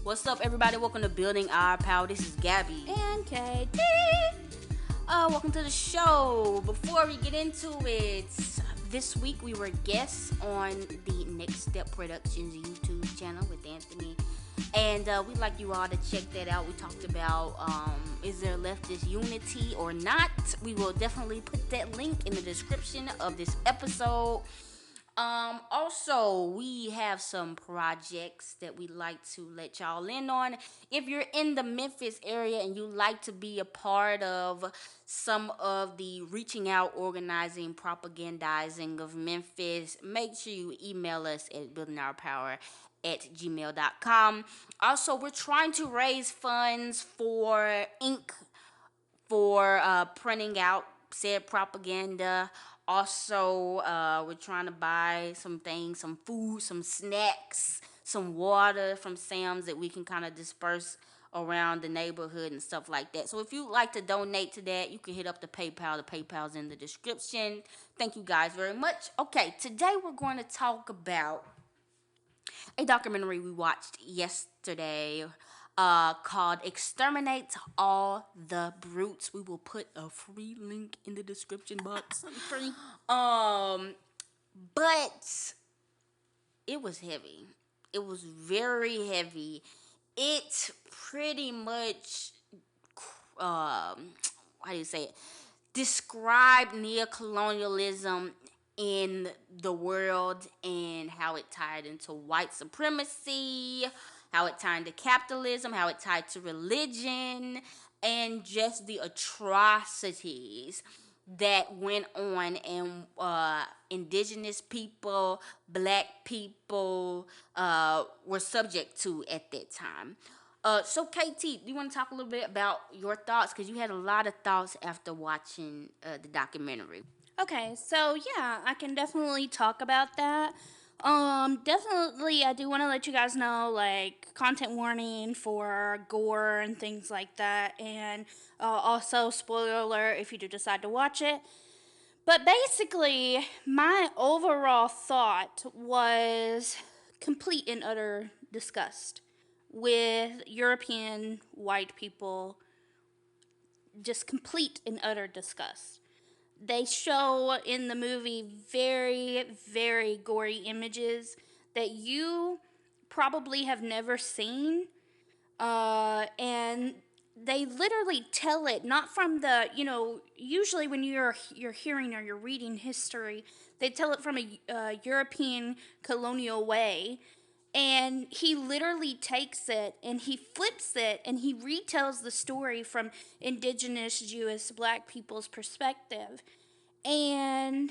What's up, everybody? Welcome to Building Our Power. This is Gabby. And KT. Welcome to the show. Before we get into it, this week we were guests on the Next Step Productions YouTube channel with Anthony. And we'd like you all to check that out. We talked about is there leftist unity or not? We will definitely put that link in the description of this episode. Also, we have some projects that we'd like to let y'all in on. If you're in the Memphis area and you like to be a part of some of the reaching out, organizing, propagandizing of Memphis, make sure you email us at buildingourpower@gmail.com. Also, we're trying to raise funds for ink for printing out said propaganda. Also, we're trying to buy some things, some food, some snacks, some water from Sam's that we can kind of disperse around the neighborhood and stuff like that. So if you'd like to donate to that, you can hit up the PayPal. The PayPal's in the description. Thank you guys very much. Okay, today we're going to talk about a documentary we watched yesterday called Exterminate All the Brutes. We will put a free link in the description box. Free. But it was heavy. It was very heavy. It pretty much, how do you say it? Described neocolonialism in the world and how it tied into white supremacy, how it tied to capitalism, how it tied to religion, and just the atrocities that went on and indigenous people, black people were subject to at that time. So KT, do you want to talk a little bit about your thoughts? Because you had a lot of thoughts after watching the documentary. Okay, so yeah, I can definitely talk about that. Definitely, I do want to let you guys know, like, content warning for gore and things like that, and also spoiler alert if you do decide to watch it. But basically, my overall thought was complete and utter disgust with European white people, just complete and utter disgust. They show in the movie very, very gory images that you probably have never seen. And they literally tell it not from the, usually when you're hearing or you're reading history, they tell it from a European colonial way. And he literally takes it and he flips it and he retells the story from indigenous Jewish black people's perspective. And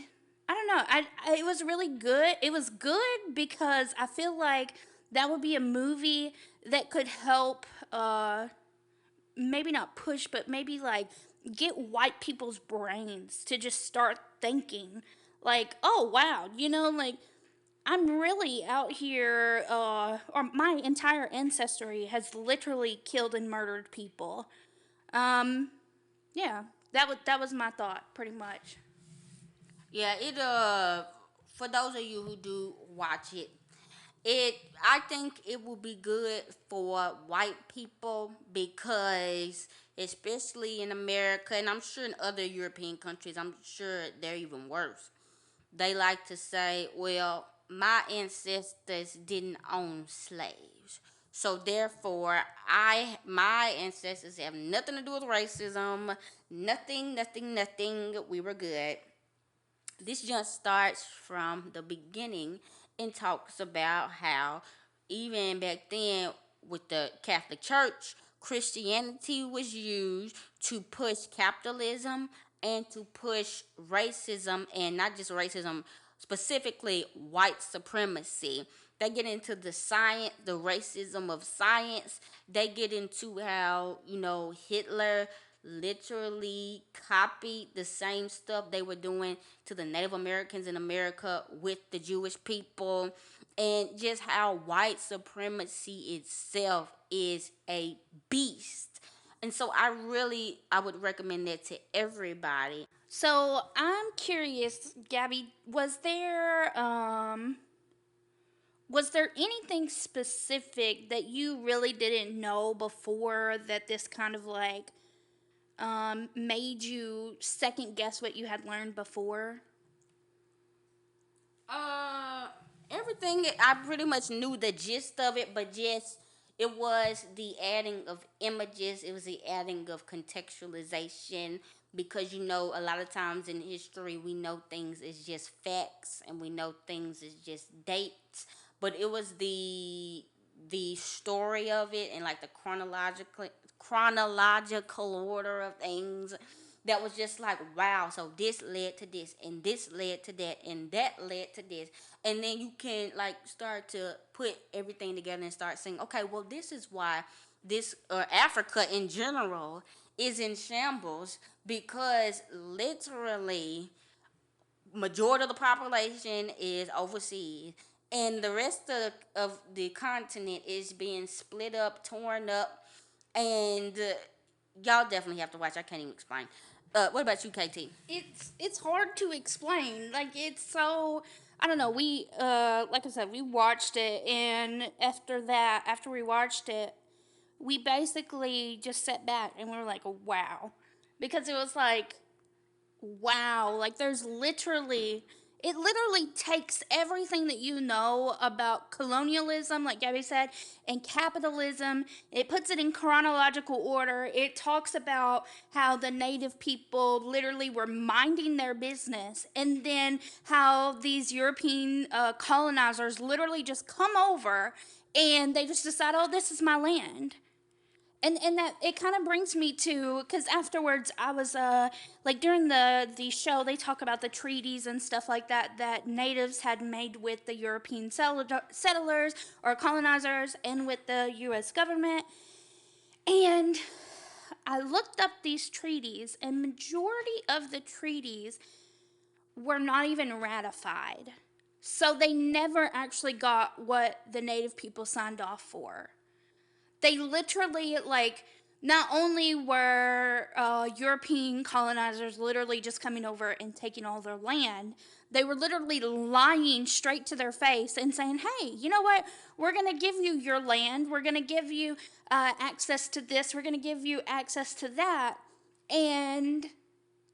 I don't know, it was really good. It was good because I feel like that would be a movie that could help, maybe not push, but maybe like get white people's brains to just start thinking like, oh wow, like I'm really out here, or my entire ancestry has literally killed and murdered people. Yeah, that was my thought, pretty much. Yeah, it for those of you who do watch it, I think it will be good for white people because especially in America and I'm sure in other European countries, I'm sure they're even worse. They like to say, well, my ancestors didn't own slaves. So therefore, my ancestors have nothing to do with racism, nothing, nothing, nothing. We were good. This just starts from the beginning and talks about how even back then with the Catholic Church, Christianity was used to push capitalism and to push racism, and not just racism, specifically white supremacy. They get into the science, the racism of science. They get into how, Hitler literally copied the same stuff they were doing to the Native Americans in America with the Jewish people, and just how white supremacy itself is a beast. And so I would recommend that to everybody. So I'm curious, Gabby, was there Was there anything specific that you really didn't know before that this kind of like made you second guess what you had learned before? Uh, Everything I pretty much knew the gist of it, but just it was the adding of images. It was the adding of contextualization because a lot of times in history we know things is just facts and we know things is just dates, but it was the story of it and like the chronological order of things that was just like wow, so this led to this and this led to that and that led to this, and then you can like start to put everything together and start saying okay, well this is why this Africa in general is in shambles, because literally majority of the population is overseas and the rest of the continent is being split up, torn up, and y'all definitely have to watch. I can't even explain. What about you, KT? It's hard to explain. Like it's so I don't know. We like I said, we watched it, and after we watched it, we basically just sat back and we were like, wow, because it was like wow, like there's literally it literally takes everything that you know about colonialism, like Gabby said, and capitalism. It puts it in chronological order. It talks about how the native people literally were minding their business, and then how these European colonizers literally just come over and they just decide, oh, this is my land. And that it kind of brings me to, because afterwards I was like during the show they talk about the treaties and stuff like that that natives had made with the European settlers or colonizers and with the U.S. government. And I looked up these treaties, and majority of the treaties were not even ratified, so they never actually got what the native people signed off for. They literally, like, not only were European colonizers literally just coming over and taking all their land, they were literally lying straight to their face and saying, hey, you know what? We're going to give you your land. We're going to give you access to this. We're going to give you access to that. And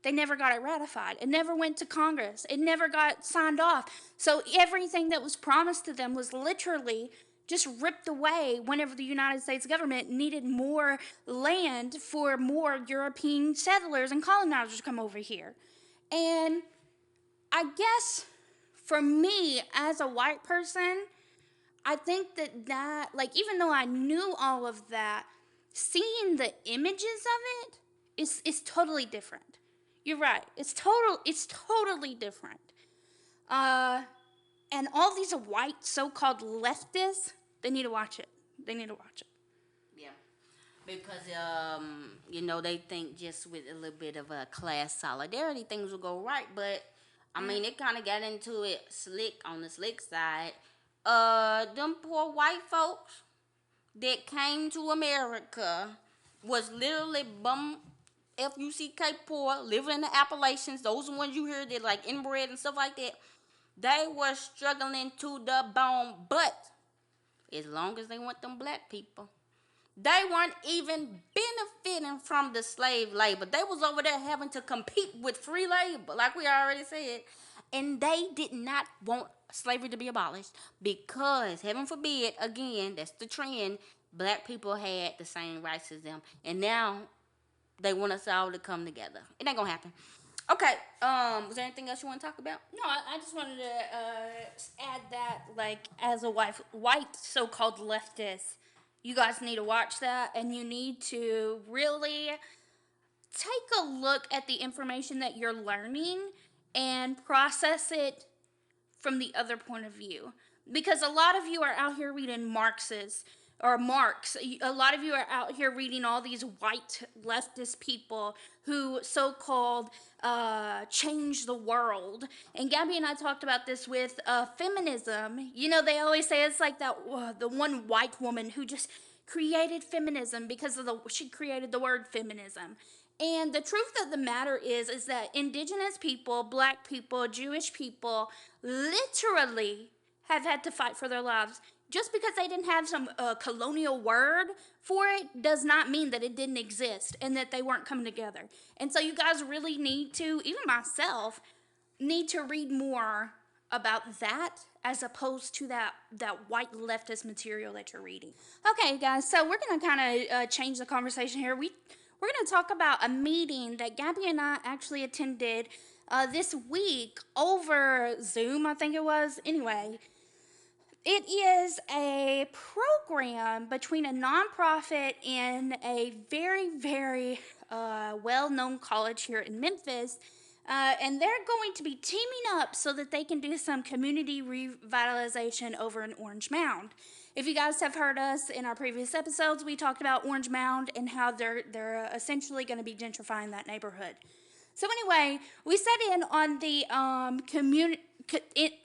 they never got it ratified. It never went to Congress. It never got signed off. So everything that was promised to them was literally just ripped away whenever the United States government needed more land for more European settlers and colonizers to come over here. And I guess for me as a white person, I think that like even though I knew all of that, seeing the images of it is totally different. You're right. It's totally different. Uh and all these white so-called leftists, they need to watch it. They need to watch it. Yeah, because they think just with a little bit of a class solidarity things will go right, but I mean it kind of got into it slick on the slick side. Them poor white folks that came to America was literally bum Fuck poor, living in the Appalachians. Those are ones you hear that like inbred and stuff like that. They were struggling to the bone, but as long as they want them black people, they weren't even benefiting from the slave labor. They was over there having to compete with free labor, like we already said. And they did not want slavery to be abolished because, heaven forbid, again, that's the trend, black people had the same rights as them. And now they want us all to come together. It ain't gonna happen. Okay, was there anything else you want to talk about? No, I just wanted to add that, like, as a white so-called leftist, you guys need to watch that, and you need to really take a look at the information that you're learning and process it from the other point of view. Because a lot of you are out here reading Marxist or Marx. A lot of you are out here reading all these white leftist people who so-called change the world. And Gabby and I talked about this with feminism. You know, they always say it's like that the one white woman who just created feminism because of she created the word feminism. And the truth of the matter is that indigenous people, black people, Jewish people, literally have had to fight for their lives. Just because they didn't have some colonial word for it does not mean that it didn't exist and that they weren't coming together. And so you guys really need to, even myself, need to read more about that as opposed to that white leftist material that you're reading. Okay, guys, so we're going to kind of change the conversation here. We're going to talk about a meeting that Gabby and I actually attended this week over Zoom, I think it was. Anyway, it is a program between a nonprofit and a very, very well-known college here in Memphis. And they're going to be teaming up so that they can do some community revitalization over in Orange Mound. If you guys have heard us in our previous episodes, we talked about Orange Mound and how they're essentially going to be gentrifying that neighborhood. So anyway, we sat in on the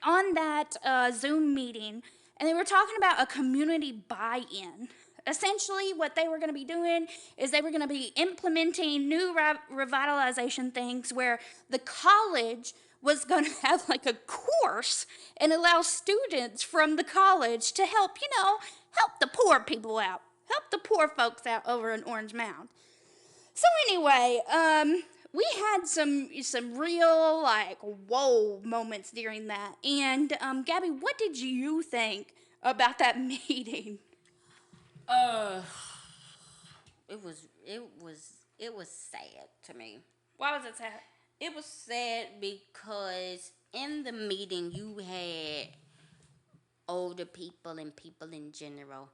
on that Zoom meeting, and they were talking about a community buy-in. Essentially, what they were going to be doing is they were going to be implementing new revitalization things where the college was going to have like a course and allow students from the college to help, help the poor people out, help the poor folks out over in Orange Mound. So anyway, we had some real like whoa moments during that. And Gabby, what did you think about that meeting? It was sad to me. Why was it sad? It was sad because in the meeting you had older people and people in general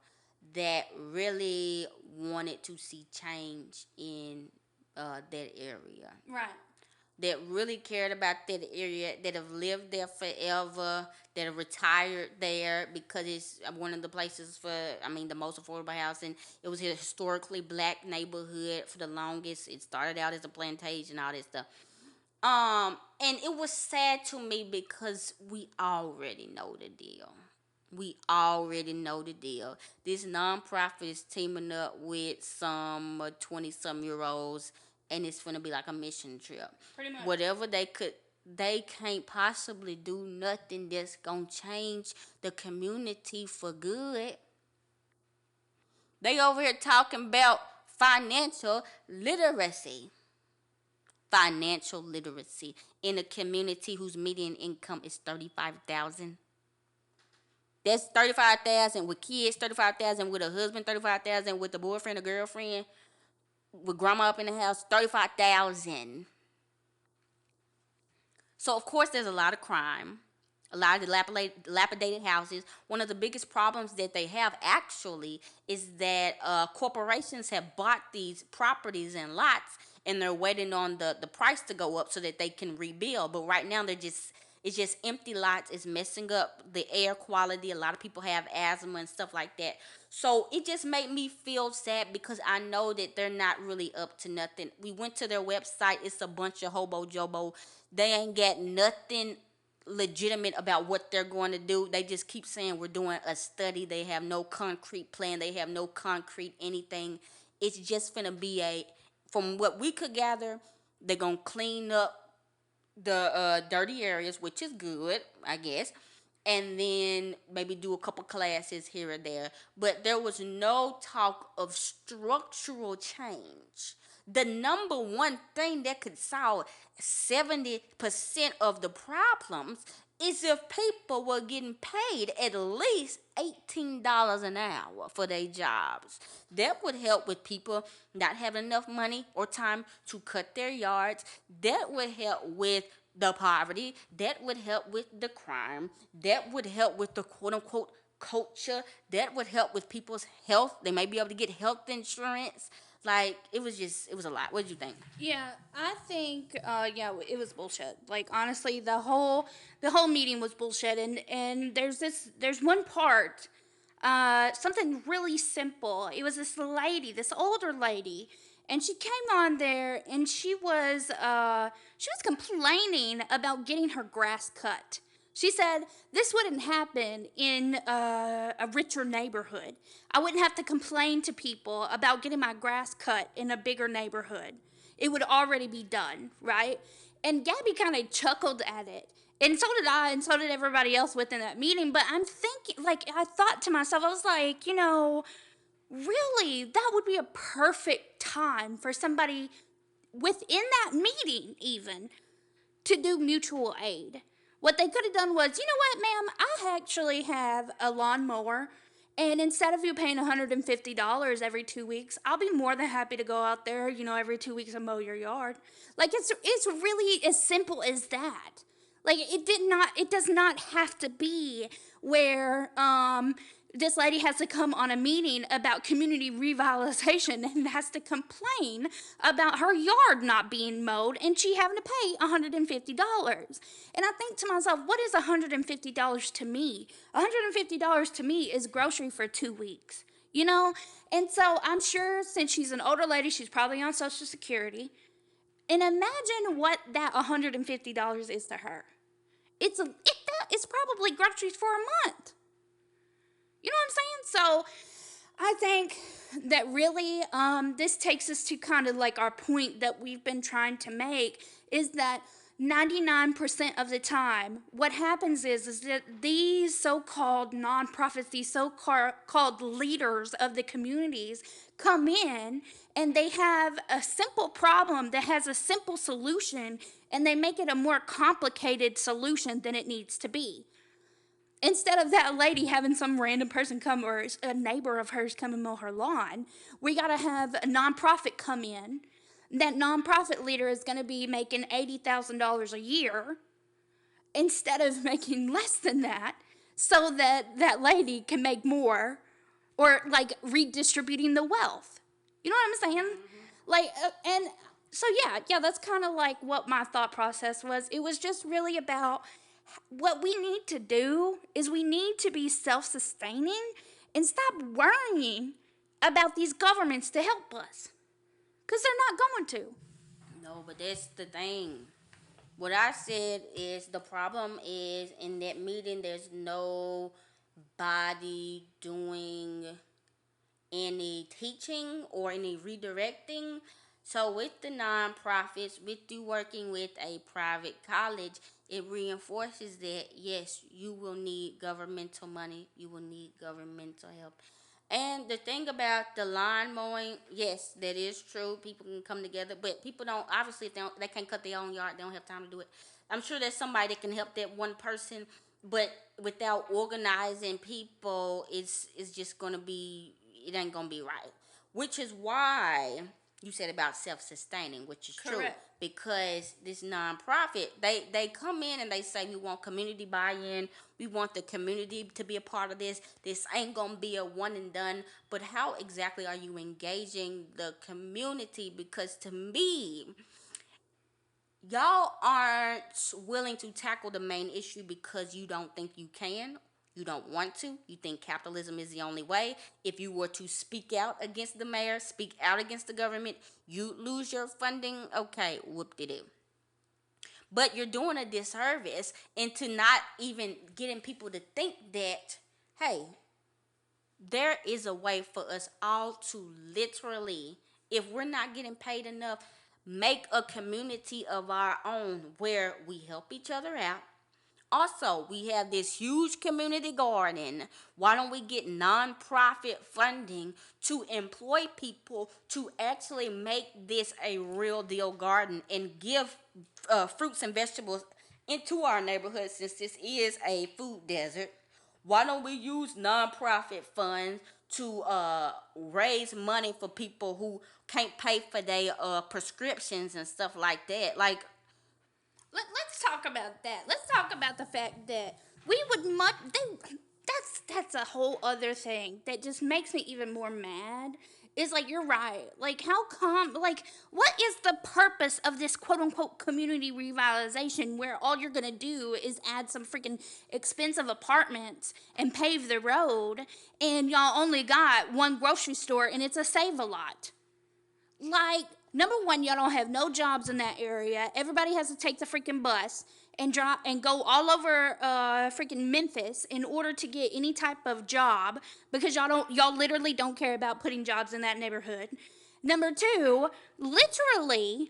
that really wanted to see change in that area. Right. That really cared about that area, that have lived there forever, that have retired there because it's one of the places for, the most affordable housing. It was a historically black neighborhood for the longest. It started out as a plantation, all that stuff. And it was sad to me because we already know the deal. We already know the deal. This nonprofit is teaming up with some 20-some-year-olds, and it's gonna be like a mission trip. Pretty much. Whatever they can't possibly do nothing that's gonna change the community for good. They over here talking about financial literacy. Financial literacy in a community whose median income is $35,000. That's $35,000 with kids, $35,000 with a husband, $35,000 with a boyfriend or girlfriend, with grandma up in the house, $35,000. So of course there's a lot of crime, a lot of dilapidated houses. One of the biggest problems that they have actually is that corporations have bought these properties and lots, and they're waiting on the price to go up so that they can rebuild. But right now it's just empty lots. It's messing up the air quality. A lot of people have asthma and stuff like that. So it just made me feel sad because I know that they're not really up to nothing. We went to their website. It's a bunch of hobo jobo. They ain't got nothing legitimate about what they're going to do. They just keep saying we're doing a study. They have no concrete plan. They have no concrete anything. It's just finna be from what we could gather, they're going to clean up the dirty areas, which is good, I guess, and then maybe do a couple classes here or there. But there was no talk of structural change. The number one thing that could solve 70% of the problems is if people were getting paid at least $18 an hour for their jobs. That would help with people not having enough money or time to cut their yards. That would help with the poverty. That would help with the crime. That would help with the quote-unquote culture. That would help with people's health. They may be able to get health insurance. Like, it was a lot. What did you think? Yeah, I think, it was bullshit. Like, honestly, the whole meeting was bullshit. And there's one part, something really simple. It was this older lady, and she came on there, and she was complaining about getting her grass cut. She said, this wouldn't happen in a richer neighborhood. I wouldn't have to complain to people about getting my grass cut in a bigger neighborhood. It would already be done, right? And Gabby kind of chuckled at it. And so did I, and so did everybody else within that meeting. But I'm thinking, like, I thought to myself, I was like, really, that would be a perfect time for somebody within that meeting, even, to do mutual aid. What they could have done was, you know what, ma'am, I actually have a lawnmower, and instead of you paying $150 every 2 weeks, I'll be more than happy to go out there, every 2 weeks and mow your yard. Like, it's really as simple as that. Like, it does not have to be where this lady has to come on a meeting about community revitalization and has to complain about her yard not being mowed and she having to pay $150. And I think to myself, what is $150 to me? $150 to me is grocery for 2 weeks, you know? And so I'm sure since she's an older lady, she's probably on Social Security. And imagine what that $150 is to her. It's probably groceries for a month. You know what I'm saying? So I think that really this takes us to kind of like our point that we've been trying to make is that 99% of the time, what happens is that these so-called nonprofits, these so-called leaders of the communities come in and they have a simple problem that has a simple solution and they make it a more complicated solution than it needs to be. Instead of that lady having some random person come or a neighbor of hers come and mow her lawn, we got to have a nonprofit come in. That nonprofit leader is going to be making $80,000 a year instead of making less than that so that that lady can make more or like redistributing the wealth. You know what I'm saying? Like, and so yeah, that's kind of like what my thought process was. It was just really about what we need to do is we need to be self-sustaining and stop worrying about these governments to help us. Because they're not going to. No, but that's the thing. What I said is the problem is in that meeting, there's nobody doing any teaching or any redirecting. So with the nonprofits, with you working with a private college, it reinforces that yes, you will need governmental money, you will need governmental help. And the thing about the lawn mowing, yes, that is true. People can come together, but people don't obviously if they can't cut their own yard. They don't have time to do it. I'm sure there's somebody that can help that one person, but without organizing people, it's just gonna be it ain't gonna be right. Which is why you said about self-sustaining, which is true. Correct. Because this nonprofit, they come in and they say we want community buy-in, we want the community to be a part of this. This ain't gonna be a one and done. But how exactly are you engaging the community? Because to me, y'all aren't willing to tackle the main issue because you don't think you can. You don't want to. You think capitalism is the only way. If you were to speak out against the mayor, speak out against the government, you lose your funding. Okay, whoop-de-doo. But you're doing a disservice into not even getting people to think that, hey, there is a way for us all to literally, if we're not getting paid enough, make a community of our own where we help each other out. Also, we have this huge community garden. Why don't we get nonprofit funding to employ people to actually make this a real deal garden and give fruits and vegetables into our neighborhood since this is a food desert? Why don't we use nonprofit funds to raise money for people who can't pay for their prescriptions and stuff like that? Like, Let's talk about that. Let's talk about the fact that we would that's a whole other thing that just makes me even more mad. Is like you're right. Like how come like what is the purpose of this quote unquote community revitalization where all you're gonna do is add some freaking expensive apartments and pave the road and y'all only got one grocery store and it's a Save-A-Lot? Like, number one, y'all don't have no jobs in that area. Everybody has to take the freaking bus and drop and go all over freaking Memphis in order to get any type of job because y'all literally don't care about putting jobs in that neighborhood. Number two, literally,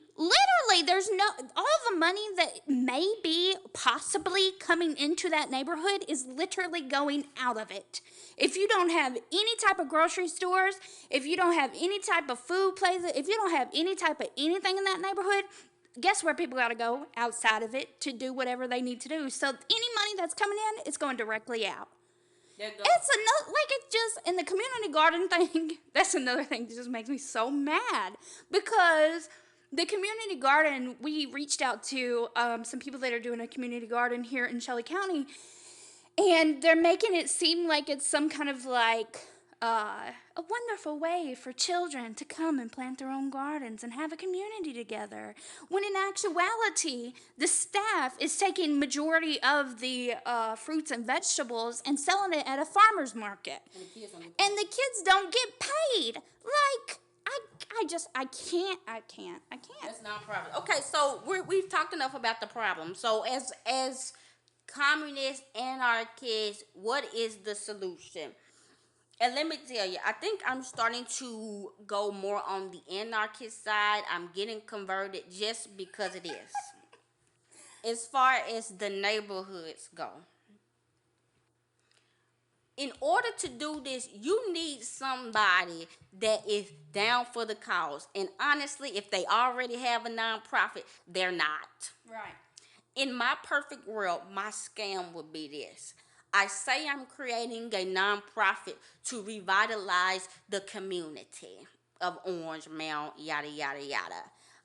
there's no, all the money that may be possibly coming into that neighborhood is literally going out of it. If you don't have any type of grocery stores, if you don't have any type of food places, if you don't have any type of anything in that neighborhood, guess where people got to go outside of it to do whatever they need to do. So any money that's coming in, it's going directly out. It's another, like, it's just, in the community garden thing, that's another thing that just makes me so mad, because the community garden, we reached out to some people that are doing a community garden here in Shelly County, and they're making it seem like it's some kind of like a wonderful way for children to come and plant their own gardens and have a community together. When in actuality, the staff is taking majority of the fruits and vegetables and selling it at a farmer's market. And the kids don't get paid. Like, I can't. That's not a problem. Okay, so we've talked enough about the problem. So as communist anarchists, what is the solution? And let me tell you, I think I'm starting to go more on the anarchist side. I'm getting converted just because it is. As far as the neighborhoods go, in order to do this, you need somebody that is down for the cause. And honestly, if they already have a nonprofit, they're not. Right. In my perfect world, my scam would be this. I say I'm creating a nonprofit to revitalize the community of Orange, Mound, yada, yada, yada.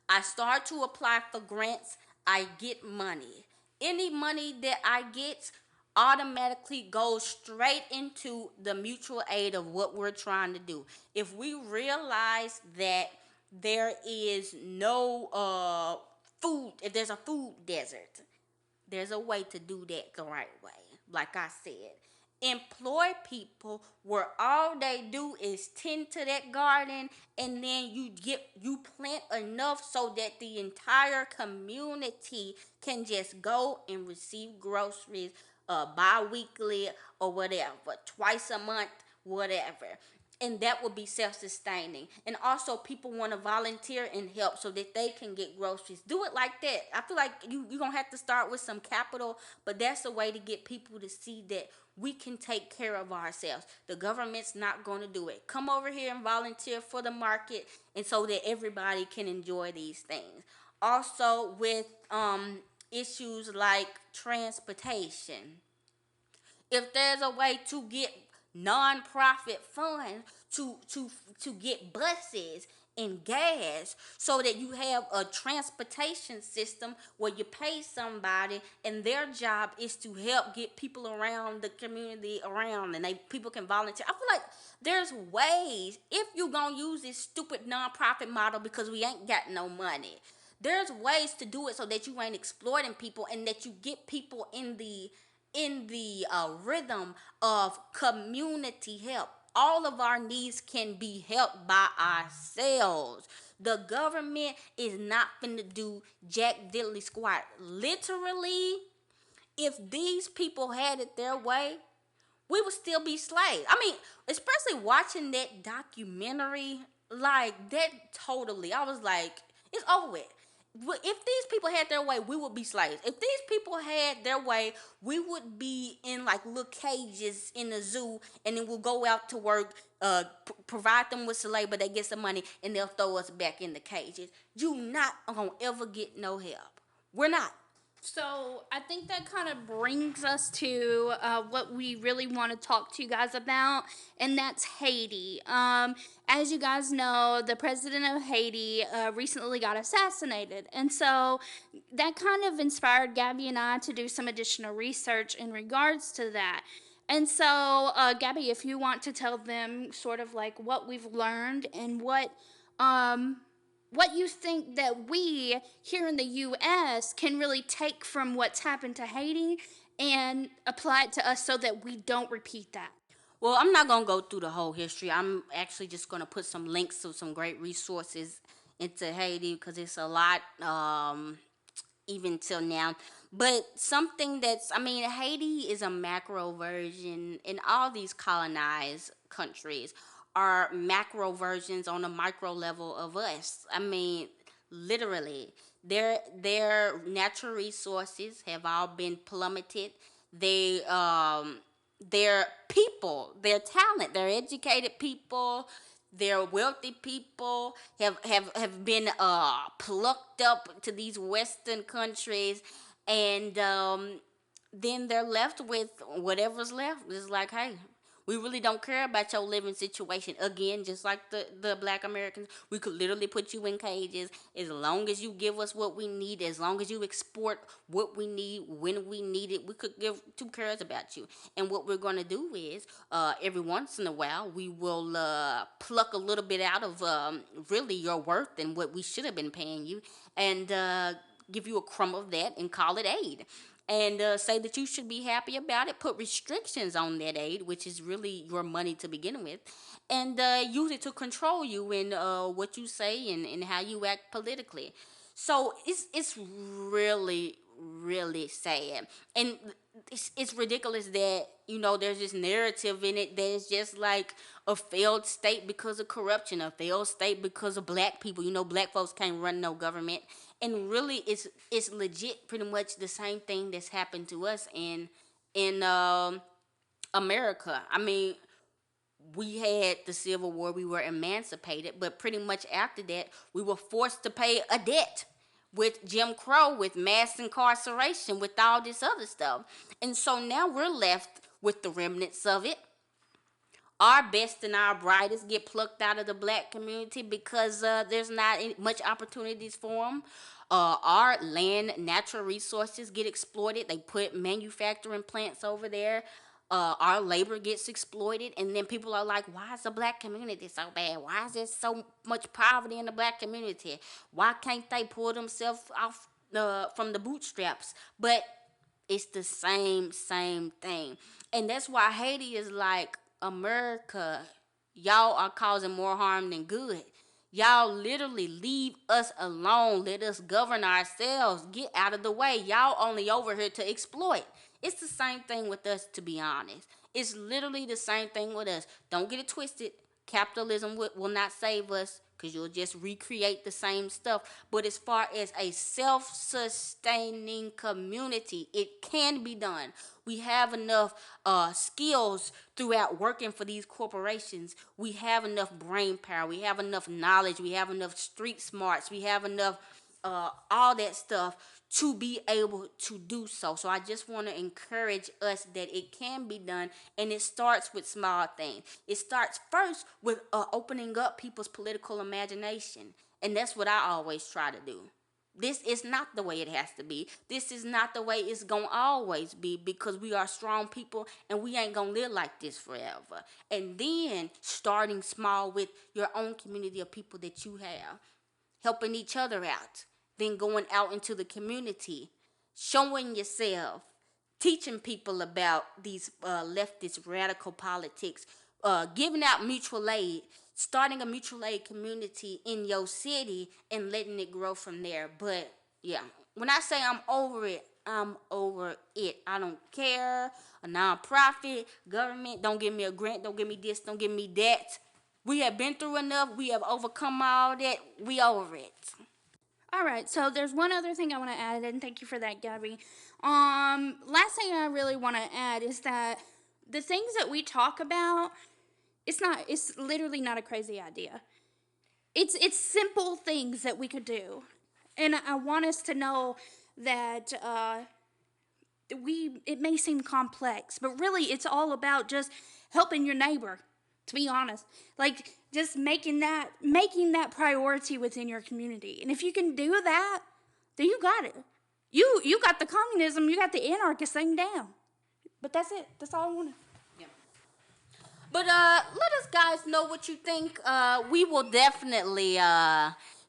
I start to apply for grants. I get money. Any money that I get automatically goes straight into the mutual aid of what we're trying to do. If we realize that there is no food, if there's a food desert, there's a way to do that the right way. Like I said, employ people where all they do is tend to that garden, and then you plant enough so that the entire community can just go and receive groceries bi-weekly or whatever, twice a month, whatever. And that will be self-sustaining. And also, people want to volunteer and help so that they can get groceries. Do it like that. I feel like you're going to have to start with some capital, but that's a way to get people to see that we can take care of ourselves. The government's not going to do it. Come over here and volunteer for the market, and so that everybody can enjoy these things. Also, with issues like transportation, if there's a way to get nonprofit funds to get buses and gas so that you have a transportation system where you pay somebody and their job is to help get people around the community around, and people can volunteer. I feel like there's ways, if you gonna use this stupid nonprofit model because we ain't got no money, there's ways to do it so that you ain't exploiting people and that you get people in the rhythm of community help. All of our needs can be helped by ourselves. The government is not finna do jack diddly squat. Literally, if these people had it their way, we would still be slaves. I mean, especially watching that documentary, like that totally, I was like, it's over with. If these people had their way, we would be slaves. If these people had their way, we would be in like little cages in the zoo, and then we'll go out to work, provide them with some labor, they get some money, and they'll throw us back in the cages. You not gonna ever get no help. We're not. So I think that kind of brings us to what we really want to talk to you guys about, and that's Haiti. As you guys know, the president of Haiti recently got assassinated, and so that kind of inspired Gabby and I to do some additional research in regards to that. And so, Gabby, if you want to tell them sort of like what we've learned and what you think that we here in the U.S. can really take from what's happened to Haiti and apply it to us so that we don't repeat that. Well, I'm not going to go through the whole history. I'm actually just going to put some links to some great resources into Haiti because it's a lot, even till now. But something that's, I mean, Haiti is a macro version, and all these colonized countries are macro versions on a micro level of us. I mean, literally, their natural resources have all been plummeted. They their people, their talent, their educated people, their wealthy people have been plucked up to these Western countries, and then they're left with whatever's left. It's like, hey, we really don't care about your living situation. Again, just like the black Americans, we could literally put you in cages as long as you give us what we need, as long as you export what we need when we need it. We could give two cares about you. And what we're going to do is, every once in a while, we will pluck a little bit out of really your worth and what we should have been paying you, and give you a crumb of that and call it aid, and say that you should be happy about it. Put restrictions on that aid, which is really your money to begin with, and use it to control you in what you say and how you act politically. So it's really sad, and it's ridiculous that there's this narrative in it that is just like a failed state because of corruption, a failed state because of black people. Black folks can't run no government, and really it's legit pretty much the same thing that's happened to us in America. I mean, we had the Civil War, we were emancipated, but pretty much after that, we were forced to pay a debt with Jim Crow, with mass incarceration, with all this other stuff. And so now we're left with the remnants of it. Our best and our brightest get plucked out of the black community because there's not much opportunities for them. Our land, natural resources get exploited. They put manufacturing plants over there. Our labor gets exploited, and then people are like, why is the black community so bad? Why is there so much poverty in the black community? Why can't they pull themselves off from the bootstraps? But it's the same thing. And that's why Haiti is like, America, y'all are causing more harm than good. Y'all literally leave us alone. Let us govern ourselves. Get out of the way. Y'all only over here to exploit. It's the same thing with us, to be honest. It's literally the same thing with us. Don't get it twisted. Capitalism will not save us, because you'll just recreate the same stuff. But as far as a self-sustaining community, it can be done. We have enough skills throughout working for these corporations. We have enough brain power. We have enough knowledge. We have enough street smarts. We have enough all that stuff to be able to do so. So I just want to encourage us that it can be done, and it starts with small things. It starts first with opening up people's political imagination, and that's what I always try to do. This is not the way it has to be. This is not the way it's going to always be, because we are strong people and we ain't going to live like this forever. And then starting small with your own community of people that you have, helping each other out, then going out into the community, showing yourself, teaching people about these leftist radical politics, giving out mutual aid, starting a mutual aid community in your city and letting it grow from there. But yeah, when I say I'm over it, I'm over it. I don't care. A nonprofit, government, don't give me a grant, don't give me this, don't give me that. We have been through enough. We have overcome all that. We over it. All right, so there's one other thing I want to add, and thank you for that, Gabby. Last thing I really want to add is that the things that we talk about, it's literally not a crazy idea. It's simple things that we could do, and I want us to know that it may seem complex, but really it's all about just helping your neighbor. To be honest, like just making that priority within your community, and if you can do that, then you got it. You got the communism, you got the anarchist thing down. But that's it. That's all I want. Yeah. But let us guys know what you think. We will definitely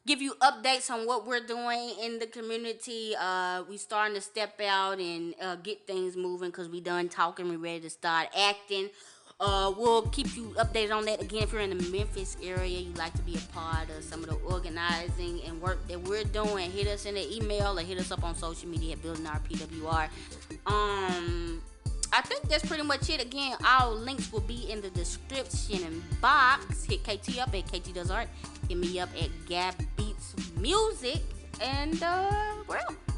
give you updates on what we're doing in the community. We starting to step out and get things moving, because we done talking. We ready to start acting. We'll keep you updated on that. Again, if you're in the Memphis area, you'd like to be a part of some of the organizing and work that we're doing, hit us in the email or hit us up on social media at Building Our PWR. I think that's pretty much it. Again, all links will be in the description box. Hit KT up at KT Does Art. Hit me up at Gab Beats Music. And we're out.